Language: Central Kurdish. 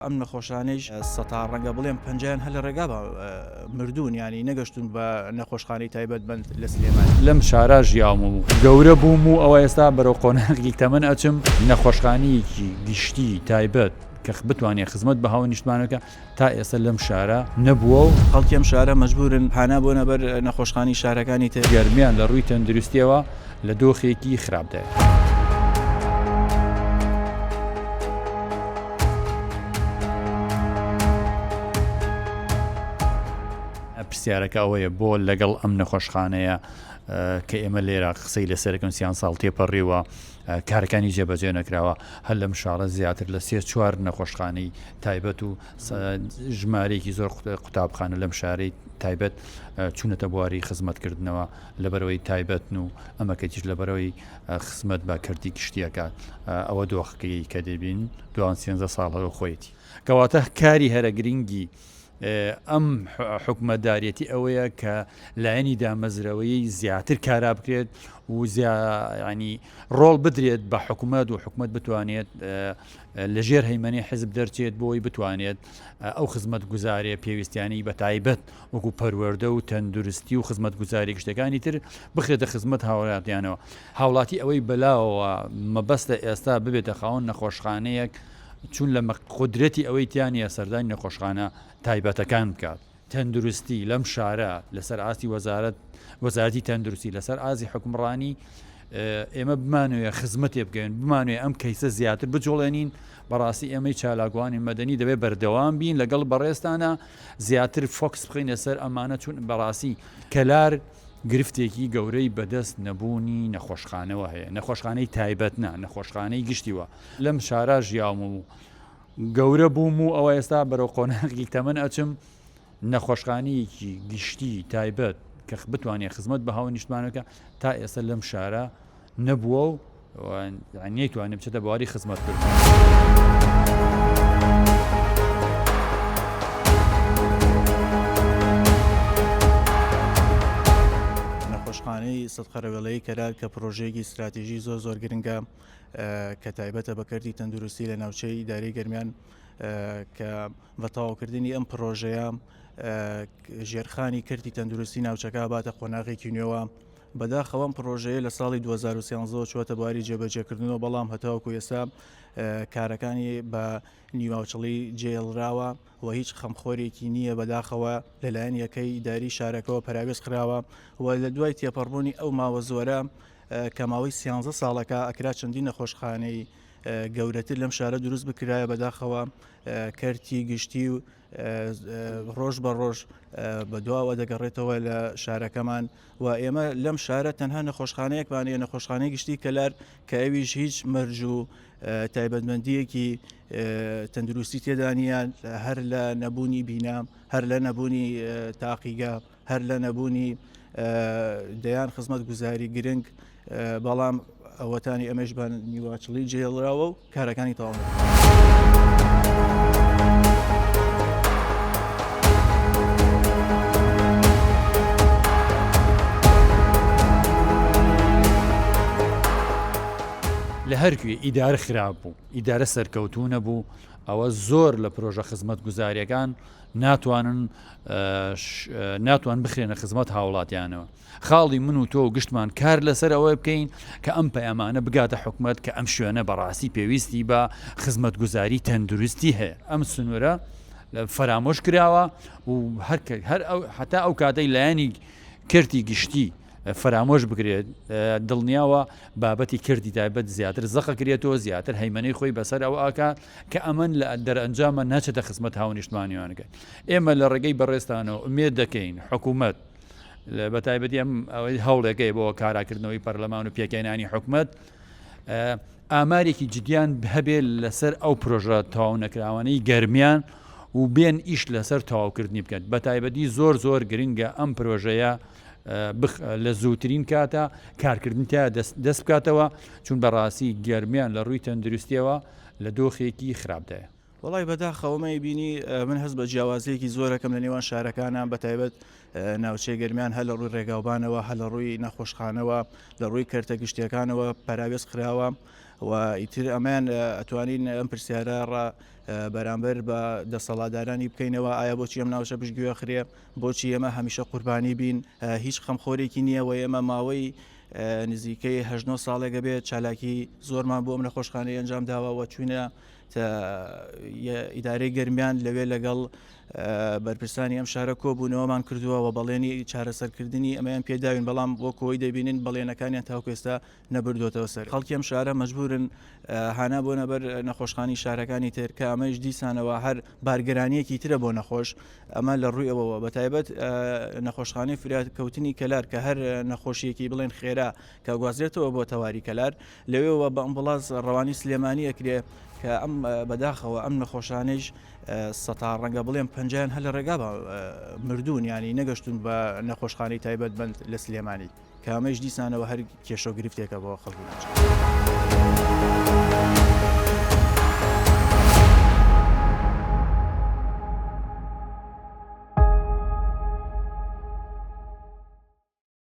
ئەم نەخۆشانەیش سەتا ڕەنگە بڵێم پەنجیان هەل لە ڕێگا بە مردوون ینی نەگەشتون بە نەخۆشخانەی تایبەتمەند لە سلێمان لەم شارە ژیاوم و گەورە بووم و ئەوە ئێستا بەرەو قۆناغی تەمەن ئەچم نەخۆشخانەیەکی گشتی تایبەت کە بتوانێت خزمەت بە هاو نیشتمانەکە تا ئێستا لەم شارە نەبووە و خەڵکی ئەم شارە مەجبورن پانا بۆنە بەر نەخۆشخانی شارەکانی تر گەرمیان لە ڕووی تەندروستیەوە لە دۆخێکی خراپدایە. پرسیارەکە ئەوەیە بۆ لەگەڵ ئەم نەخۆشخانەیە کە ئێمە لێرە قسەی لەسەرەکەم سیان ساڵ تێپەڕیوە کارەکانی جێبەجێ نەکراوە هەر لەم شارە زیاتر لە 3-4 نەخۆشخانەی تایبەت و ژمارەیەکی زۆر قوتابخانە لەم شارەی تایبەت چوونەتە بواری خزمەتکردنەوە لەبەرەوەی تایبەتن و ئەمەکەتیش لەبەرەوەی خزمەت بە کردی گشتیەکات ئەوە دۆخەکەی کە دەبین دوان 13 ساڵەوە خۆیەتی کەواتە کاری هەرە گرنگی ئەم حکومەتدارێتی ئەوەیە کە لایەنی دامەزرەوەی زیاتر کارا بکرێت و ینی ڕۆڵ بدرێت بە حکوومەت و حکوومەت بتوانێت لەژێر هەیمەنی حزب دەرچێت بۆی بتوانێت ئەو خزمەت گوزارێ پێویستیانی بە تایبەت وەکو پەروەردە و تەندروستی و خزمەت گوزاری گشتەکانی تر بخرێتە خزمەت هاوڵاتیانەوە هاوڵاتی ئەوەی بەلاوە مەبەستە ئێستا ببێتە خاوەن نەخۆشخانەیەک چون لە قدرەتی ئەوەی تیانە سەردانی نەخۆشخانە تایبەتەکان بکات تەندروستی لەم شارە لەسەر ئاستی وەزارەتی تەندروستی لەسەر ئازی حکومڕانی ئێمە بمانوێت خزمەتێ بگەین بمانوێت ئەم کەیسە زیاتر بجۆڵێنین بەڕاستی ئێمەی چالاگوانی مەدەنی دەبێت بەردەوام بین لەگەڵ بەڕێستانە زیاتر فۆکس بخین لەسەر ئەمانە چون بەڕاستی کەلار گرفتێکی گەورەی بەدەست نەبوونی نەخۆشخانەوە هەیە نەخۆشخانەی تایبەت نەخۆشخانەی گشتیوە لەم شارە ژیاوم و گەورە بووم و ئەوە ئێستا بەرەو قۆناغی تەمەن ئەچم نەخۆشخانەیەکی گشتی تایبەت کە بتوانێت خزمەت بە هاو نیشتمانەکە تا ئێستا لەم شارە نەبووە و نەیتوانێت بچێتە بواری خزمەتکردن. نەخۆشخانەی سەدقەرەوێڵەیی کەرار کە پرۆژەیەکی استراتیژی زۆر گرنگە کە تایبەتە بەکردی تەندروستی لە ناوچەی ئیدارەی گەرمیان کە بە تەواوکردنی ئەم پرۆژەیە ژێرخانی کردی تەندروستی ناوچەکە باتە قۆناغێکی نوێوە بەداخەوەم پرۆژەیە لە ساڵی 2013 چوەتە بواری جێبەجێکردنەوە بەڵام هەتاوەکو ئێستا کارەکانی بە نیواوچڵی جێڵراوە و هیچ خەمخۆرێکی نییە بەداخەوە لەلایەن یەکەی ئیداری شارەکەەوە پراوێز کراوە و لە دوای تێپەڕبوونی ئەو ماوە زۆرە کە ماوەی 13 ساڵەکە ئەکرا چەندی نەخۆشخانەی گەورەتر لەم شارە دروست بکرایە بەداخەوە کەرتی گشتی و ڕۆژ بە ڕۆژ بەدواوە دەگەڕێتەوە لە شارەکەمان و ئێمە لەم شارە تەنها نەخۆشخانەیەکمانەیە نەخۆشخانەی گشتی کەلار کە ئەویش هیچ مەرج و تایبەتمەندیەکی تەندروستی تێدانیان هەر لە نەبوونی بینام هەر لە نەبوونی تاقیگا هەر لە نەبوونی دەیان خزمەت گوزاری گرنگ بەڵام ئەوەتانی ئەمەش بە نیواچڵی جێڵراوە و کارەکانی تەواو لە هەرکوێ ئیدارە خراپ بوو ئیدارە سەرکەوتوو نەبوو ئەوە زۆر لە پرۆژە خزمەت گوزاریەکان ناتوان بخرێنە خزمەت هاوڵاتیانەوە خاڵی من و تۆ و گشتمان کار لەسەر ئەوەی بکەین کە ئەم پەیامانە بگاتە حکومەت کە ئەم شوێنە بەڕاستی پێویستی بە خزمەت گوزاری تەندروستی هەیە ئەم سنوورە فەرامۆش کراوە و هەتا ئەو کاتەی لایەنی کردی گشتی فرامۆش بکرێت دڵنیاوە بابەتی کردی تایبەت زیاتر زەقەکرێتەوە زیاتر هەیمەنەی خۆی بەسەر ئەو ئاکا کە ئەمن لە دەرئەنجامە ناچێتە خزمەت هاو نیشتمانیوانەکە ئێمە لە ڕێگەی بەڕێستانەوە ئومێد دەکەین حکوومەت بە تایبەتی ئەم ئەوەی هەوڵێکەکەی بۆ کاراکردنەوەی پەرلەمان و پێکەنانی حکوومەت ئامارێکی جدیان هەبێ لەسەر ئەو پرۆژە تەواو نەکراوانەی گەرمیان و بێن ئیش لەسەر تەواوکردنی بکەن بە تایبەتی زۆر گرنگە ئەم پرۆژەیە لە زووترین کاتە کارکردن تا دەست بکاتەوە چون بەڕاستی گەرمیان لە ڕووی تەندروستیەوە لە دۆخێکی خراپدایە. وڵی بەداخەوەمەی بینی من هەست بە جیاوازەیەکی زۆرەکەم لە نێوان شارەکانە بە تایبەت ناوچەی گەرمیان هەل لە ڕووی ڕێگاوبانەوە هەل لە ڕووی نەخۆشخانەوە لە ڕووی کەرتە گشتیەکانەوە پەراوێز خراوە و ئیتر ئەمان ئەتوانین ئەم پرسیارە بەرامبەر بە دەسەڵاتدارانی بکەینەوە ئایا بۆچی ئەم ناوچە پشتگوێ خرێ بۆچی ئێمە هەمیشە قوربانی بین هیچ خەمخۆرێکی نییە و ئێمە ماوەی نزیکەی 19 ساڵێکە بێت چالاکی زۆرمان بۆ ئەم نەخۆشخانەی ئەنجام داوە چوونە ئیدارەی گەرمیان لەوێ لەگەڵ بەرپرسانی ئەم شارە کۆبوونەوەمان کردووە و بەڵێنی چارەسەرکردنی ئەمەیان پێداوین بەڵام بۆ کۆی دەبینین بەڵێنەکانیان تاوکێستا نەبردوێتەوە سەر خەڵکی ئەم شارە مەجبورن هانا بۆ نەبەر نەخۆشخانی شارەکانی تر کە ئەمەش دیسانەوە هەر بارگەرانیەکی ترە بۆ نەخۆش ئەمە لە ڕوویەوە بە تایبەت نەخۆشخانەی فریادکەوتنی کەلار کە هەر نەخۆشیەکی بڵێن خێرا کە گوازرێتەوە بۆ تەواری کەلار لەوێەوە بە ئەمبڵاز ڕەوانی سلێمانی ئەکرێ کە ئەم بەداخەوە ئەم نەخۆشانەش سەتا ڕەنگە بڵێن پەنجیان هەل لە ڕێگا بە مردوون ینی نەگەشتون بە نەخۆشخانەی تایبەت بند لە سلێمانی کامەش دیسانەوە هەر کێشە و گرفتێکە بۆ خەڵکی.